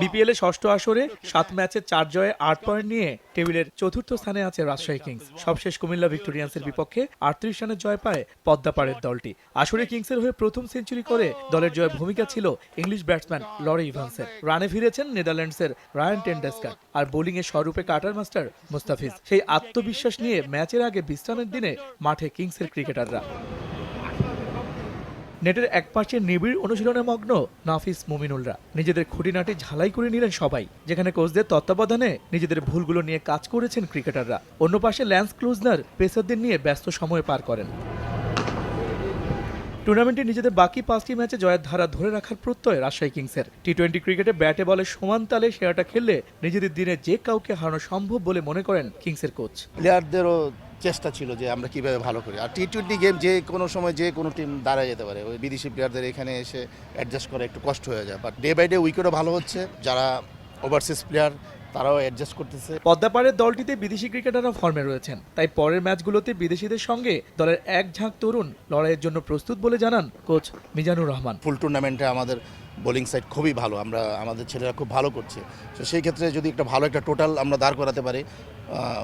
BPL এ ষষ্ঠ আসরে 7 ম্যাচে 4 জয়ে 8 পয়েন্ট নিয়ে টেবিলের চতুর্থ স্থানে আছে রাজশাহী কিংস। সবশেষ কুমিল্লা ভিক্টোরিয়ান্সের বিপক্ষে 38 রানের জয় পায় পদ্মাপাড়ের দলটি। আসরে কিংসের হয়ে প্রথম সেঞ্চুরি করে দলের জয়ে ভূমিকা ছিল ইংলিশ ব্যাটসম্যান লরি ইভান্সের। রানে ফিরেছেন নেদারল্যান্ডসের রায়ান টেন্ডাস্কার, আর বোলিংয়ে স্বরূপে কাটার মাস্টার মুস্তাফিজ। সেই আত্মবিশ্বাস নিয়ে ম্যাচের আগে বিশ্রামের দিনে মাঠে কিংসের ক্রিকেটাররা। নেটের একপাশে নিবিড় অনুশীলনে মগ্ন নাফিস মুমিনুলরা। নিজেদের খুঁটিনাটি ঝালাই করে নিলেন সবাই, যেখানে কোচদের তত্ত্বাবধানে নিজেদের ভুলগুলো নিয়ে কাজ করেছেন ক্রিকেটাররা। অন্য পাশে ল্যান্স ক্লুজনার পেসারদের নিয়ে ব্যস্ত সময় পার করেন। টুর্নামেন্টে নিজেদের বাকি 5টি ম্যাচে জয়ের ধারা ধরে রাখার প্রত্যয় রাজশাহী কিংসের। টি-20 ক্রিকেটে ব্যাটে বলে সমান তালে সেরাটা খেললে নিজেদের দিনে যে কাউকে হারানো সম্ভব বলে মনে করেন কিংসের কোচ। প্লেয়ারদেরও চেষ্টা ছিল যে আমরা কিভাবে ভালো করি। আর টি-20 গেম যে কোনো সময় যে কোনো টিম দাঁড়ায় যেতে পারে। ওই বিদেশি প্লেয়ারদের এখানে এসে অ্যাডজাস্ট করা একটু কষ্ট হয়ে যায়, বাট ডে বাই ডে উইকেটও ভালো হচ্ছে। যারা ওভারসিজ প্লেয়ার তারাও অ্যাডজাস্ট করতেছে। পদ্মাপাড়ের দলটিতে বিদেশি ক্রিকেটাররা ফর্মে রয়েছেন, তাই পরের ম্যাচগুলোতে বিদেশিদের সঙ্গে দলের এক ঝাঁক তরুণ লড়াইয়ের জন্য প্রস্তুত বলে জানান কোচ মিজানুর রহমান। ফুল টুর্নামেন্টে আমাদের বোলিং সাইড খুবই ভালো, আমাদের ছেলেরা খুব ভালো করছে। তো সেই ক্ষেত্রে যদি ভালো একটা টোটাল আমরা দাঁড় করাতে পারি,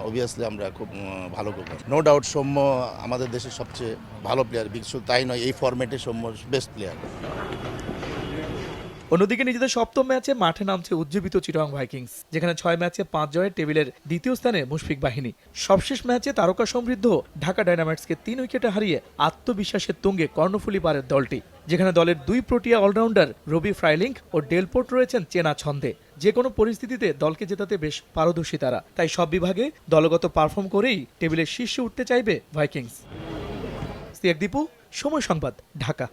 অবভিয়াসলি আমরা খুব ভালো করব। নো ডাউট সৌম্য আমাদের দেশের সবচেয়ে ভালো প্লেয়ার, শুধু তাই নয়, এই ফরম্যাটে সৌম্য বেস্ট প্লেয়ার। অন্যদিকে নিজেদের সপ্তম ম্যাচে মাঠে নামছে উজ্জীবিত চিটাগং ভাইকিংস, যেখানে 6 ম্যাচে 5 জয়ে টেবিলের দ্বিতীয় স্থানে মুশফিক বাহিনী। সবশেষ ম্যাচে তারকা সমৃদ্ধ ঢাকা ডায়নামাইটসকে 3 উইকেটে হারিয়ে আত্মবিশ্বাসের তুঙ্গে কর্ণফুলী পারের দলটি, যেখানে দলের 2 প্রোটিয়া অলরাউন্ডার রবি ফ্রাইলিংক ও ডেলপোর্ট রয়েছেন চেনা ছন্দে। যে কোনো পরিস্থিতিতে দলকে জেতাতে বেশ পারদর্শী তারা, তাই সব বিভাগে দলগত পারফর্ম করেই টেবিলের শীর্ষে উঠতে চাইবে ভাইকিংস। সিয়াক দীপু, সময় সংবাদ, ঢাকা।